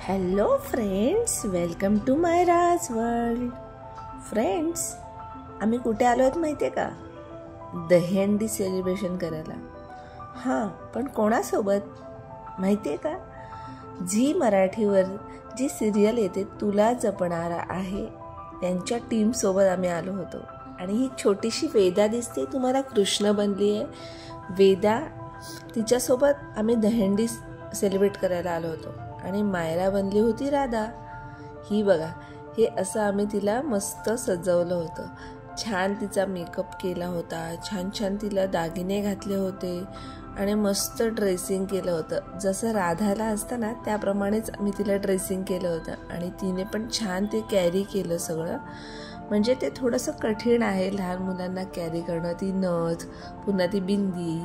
Hello friends, welcome to मायराज world. Friends, आम्ही कुठे आलो आहेत माहिती आहे का? दहीहंडी सेलिब्रेशन करायला. हां, पण कोणासोबत माहिती आहे का? झी मराठीवर जी सिरियल येते तुला जपणारा आहे त्यांच्या टीमसोबत आम्ही आलो होतो. आणि ही छोटीशी वेदा दिसते तुम्हाला, कृष्ण बनली आहे वेदा. तिच्यासोबत आम्ही दहीहंडी सेलिब्रेट करायला आलो होतो. आणि मायरा बनली होती राधा. ही बघा, हे असं आम्ही तिला मस्त सजवलं होतं. छान तिचा मेकअप केला होता, छान छान तिला दागिने घातले होते आणि मस्त ड्रेसिंग केलं होतं. जसं राधाला असतं ना त्याप्रमाणेच आम्ही तिला ड्रेसिंग केलं होतं. आणि तिने पण छान ते कॅरी केलं सगळं. म्हणजे ते थोडंसं कठीण आहे लहान मुलांना कॅरी करणं. ती नथ, पुन्हा ती बिंदी,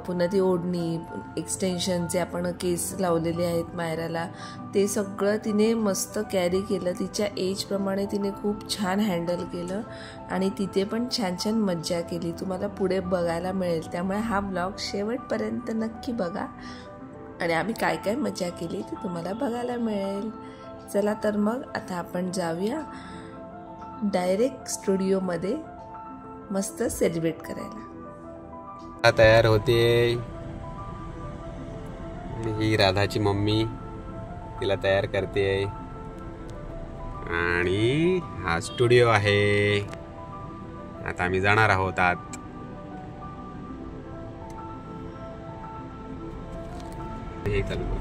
पुन्हा ती ओढणी, एक्सटेन्शनचे आपण केस लावलेले आहेत मायराला, ते सगळं तिने मस्त कॅरी केलं. तिच्या एजप्रमाणे तिने खूप छान हँडल केलं आणि तिथे पण छान छान मज्जा केली. तुम्हाला पुढे बघायला मिळेल, त्यामुळे हा ब्लॉग शेवटपर्यंत नक्की बघा आणि आम्ही काय काय मज्जा केली ते तुम्हाला बघायला मिळेल. चला तर मग आता आपण जाऊया डायरेक्ट स्टुडिओमध्ये मस्त सेलिब्रेट करायला. तयार होते ही राधाची मम्मी, तिला तयार करते. आणि हा स्टुडिओ आहे. आता आम्ही जाणार आहोत आत. हे चालू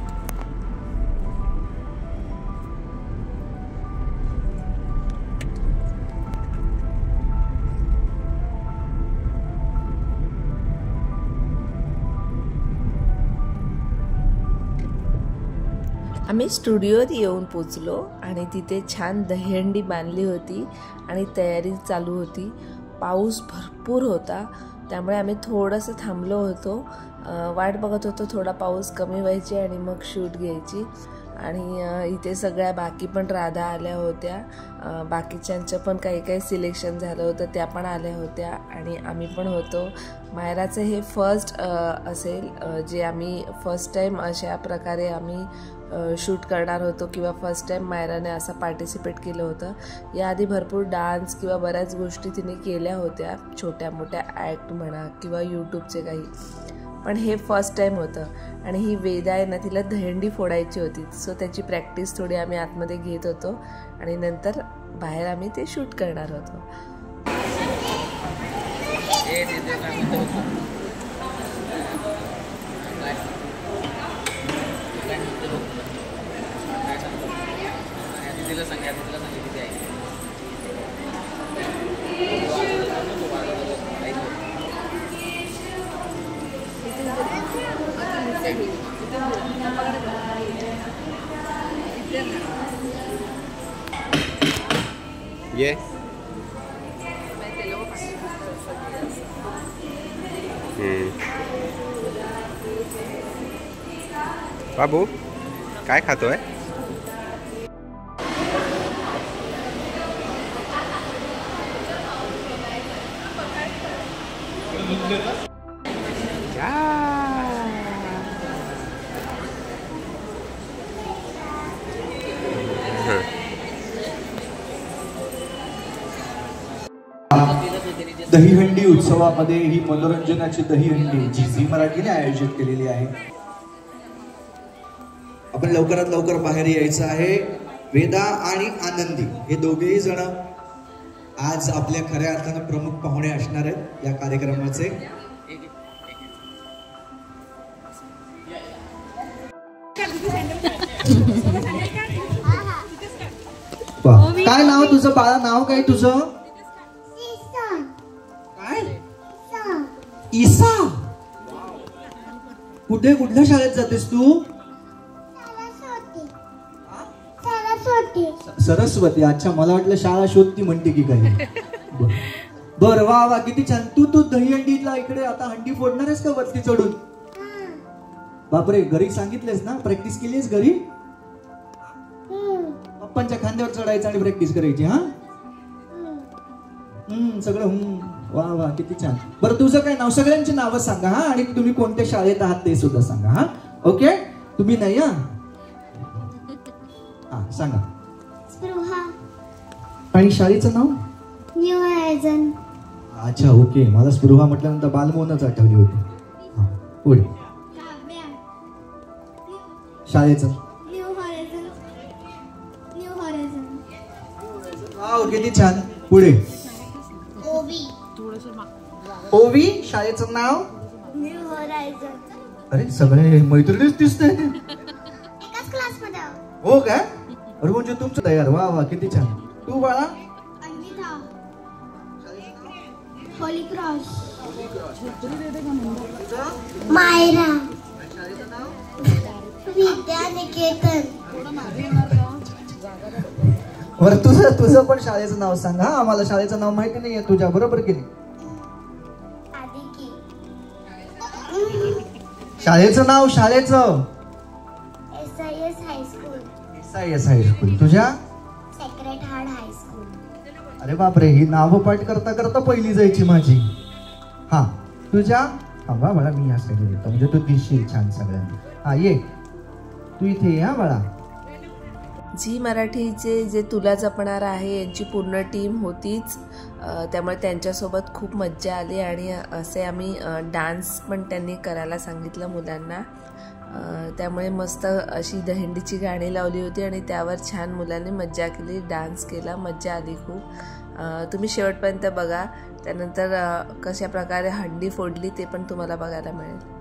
आम्ही स्टुडिओत येऊन पोचलो आणि तिथे छान दहीहंडी बांधली होती आणि तयारी चालू होती. पाऊस भरपूर होता, त्यामुळे आम्ही थोडंसं थांबलो होतो. वाट बघत होतो थोडा पाऊस कमी व्हायची आणि मग शूट घ्यायची. आणि इथे सगळ्या बाकी पण राधा आल्या होत्या. बाकीच्यांचं पण काही काही सिलेक्शन झालं होतं, त्या पण आल्या होत्या आणि आम्ही पण होतो. मायराचं हे फर्स्ट असेल जे आम्ही फर्स्ट टाईम अशा प्रकारे आम्ही शूट करणार होतो, किंवा फर्स्ट टाईम मायराने असं पार्टिसिपेट केलं होतं. याआधी भरपूर डान्स किंवा बऱ्याच गोष्टी तिने केल्या होत्या, छोट्या मोठ्या ॲक्ट म्हणा किंवा यूट्यूबचे काही, पण हे फर्स्ट टाईम होतं. आणि ही वेदा आहे ना, तिला दहीहंडी फोडायची होती, सो त्याची प्रॅक्टिस थोडी आम्ही आतमध्ये घेत होतो आणि नंतर बाहेर आम्ही ते शूट करणार होतो. ये बाबू काय खातोय? दहीहंडी उत्सवामध्ये ही मनोरंजनाची दहीहंडी जी झी मराठीने आयोजित केलेली आहे. आपण लवकरात लवकर बाहेर यायचं आहे. वेदा आणि आनंदी हे दोघेही जण आज आपल्या खऱ्या अर्थानं प्रमुख पाहुणे असणार आहेत या कार्यक्रमाचे. काय नाव तुझं बाळा? नाव काय तुझं? ईसा. कुठल्या शाळेत जातेस तू? सरस्वती. अच्छा, मला वाटलं शाळा शोधती म्हणते की काही. बर, वा वा, किती छान. तू दहीहंडीला इकडे आता हंडी फोडणार आहेस का वरती चढून? बापरे, घरी सांगितलेस ना? प्रॅक्टिस केलीस घरी? पप्पांच्या खांद्यावर चढायचं आणि प्रॅक्टिस करायची. हा, सगळं. वा वा, किती छान. बरं, तुझं काय नाव? सगळ्यांची नावं सांगा हा, आणि तुम्ही कोणत्या शाळेत आहात ते सुद्धा सांगा हा. ओके, तुम्ही नाही? हा, हा सांगा. स्पृहा. आणि शाळेचं नाव? New horizon. अच्छा ओके. मला स्पृहा म्हटल्यानंतर बालमोहनच आठवली होती. हा पुढे. शाळेचं? New horizon. New horizon. Wow किती छान. पुढे. ओवी. ओवी. शाळेचं नाव? New horizon. अरे सगळे मैत्रिणीच दिसते. एकाच क्लासमध्ये आहोत. हो काय? अरे म्हणजे तुमचं तयार. वा वा किती छान. तू बाळा? अंकिता. Holy cross. मायरा. विद्यानिकेतन. बरं तुझं पण शाळेचं नाव सांग. हा आम्हाला शाळेचं नाव माहिती नाहीये तुझ्या. बरोबर की नाही? आदिकी. शाळेचं नाव? शाळेचं? SIS high school. SIS high school. तुझ्या? Sacred heart high school. अरे बापरे, ही नावं पाठ करता करता पहिली जायची माझी. हा तुझ्या? हा बा बाळा मी या साईडला येतो म्हणजे तू दिसशील छान सगळ्यांना. हा ये तू इथे ये. हा बाळा. झी मराठीचे जे तुला जपणार आहे यांची पूर्ण टीम होतीच, त्यामुळे त्यांच्यासोबत खूप मज्जा आली आणि असे आम्ही डान्स पण त्यांनी करायला सांगितलं मुलांना. त्यामुळे मस्त अशी दहीहंडीची गाणी लावली होती आणि त्यावर छान मुलांनी मज्जा केली, डान्स केला, मज्जा आली खूप. तुम्ही शेवटपर्यंत बघा. त्यानंतर कशा प्रकारे हंडी फोडली ते पण तुम्हाला बघायला मिळेल.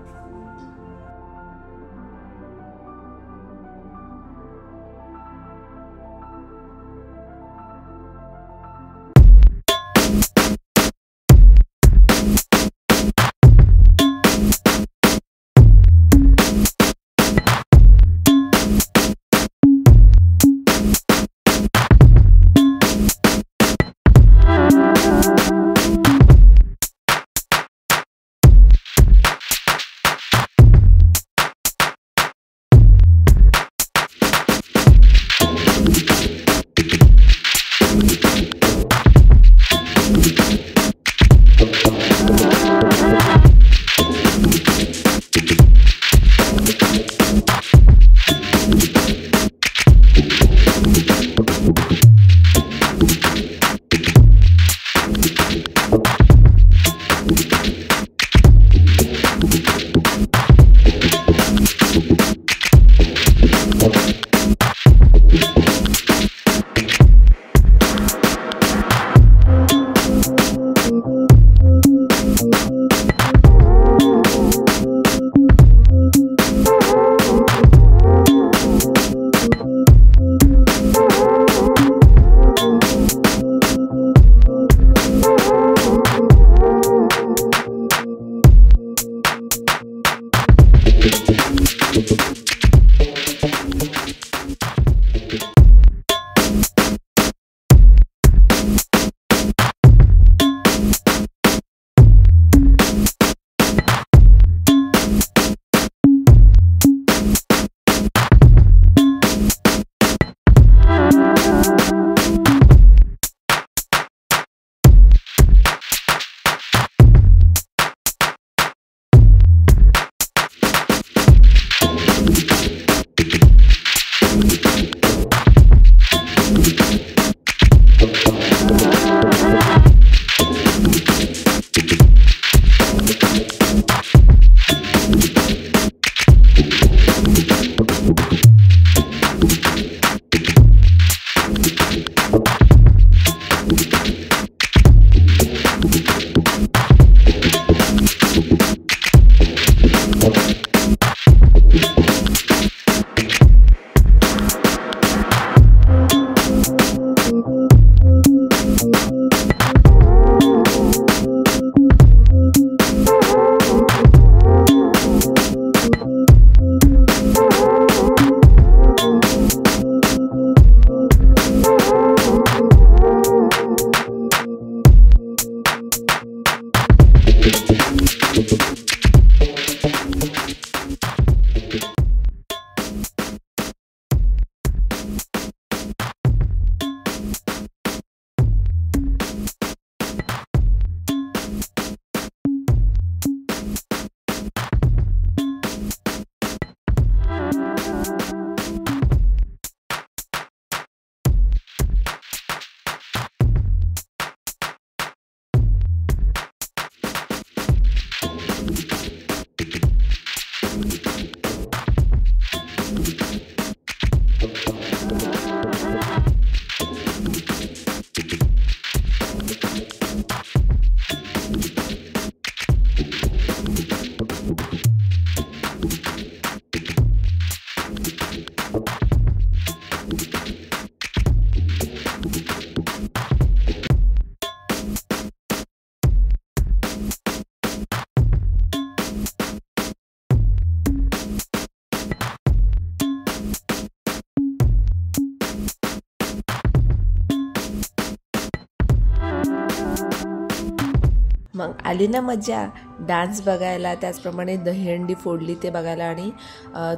मग आली ना मजा डान्स बघायला, त्याचप्रमाणे दहीहंडी फोडली ते बघायला. आणि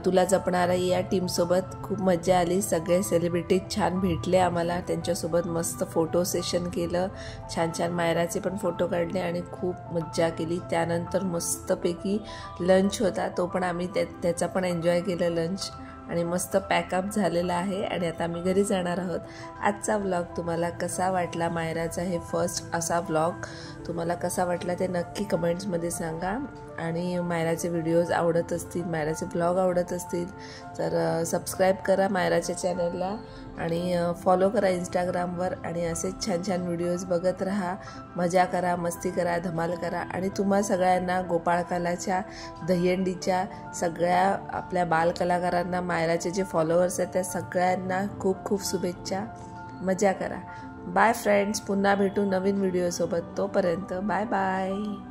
तुला जपणारा या टीमसोबत खूप मजा आली. सगळे सेलिब्रिटीज छान भेटले आम्हाला, त्यांच्यासोबत मस्त फोटो सेशन केलं, छान छान मायराचे पण फोटो काढले आणि खूप मज्जा केली. त्यानंतर मस्तपैकी लंच होता, तो पण आम्ही त्याचा पण एन्जॉय केलं लंच. आणि मस्त पॅकअप झालेला आहे आणि आता आम्ही घरी जाणार आहोत. आजचा व्लॉग तुम्हाला कसा वाटला, मायराचा हे फर्स्ट असा व्लॉग तुम्हाला कसा वाटला ते नक्की कमेंट्समध्ये सांगा. आणि मायराचे व्हिडिओज आवडत असतील, मायराचे व्लॉग आवडत असतील तर सबस्क्राईब करा मायराच्या चॅनलला आणि फॉलो करा इंस्टाग्रामवर. आणि असेच छान छान व्हिडिओज बघत राहा, मजा करा, मस्ती करा, धमाल करा. आणि तुम्हा सगळ्यांना गोपाळकालाच्या दहीहंडीच्या सगळ्या आपल्या बालकलाकारांना, मायराचे जे फॉलोअर्स आहेत त्या सगळ्यांना खूप खूप शुभेच्छा. मजा करा. बाय फ्रेंड्स, पुन्हा भेटू नवीन व्हिडिओसोबत. तोपर्यंत बाय बाय.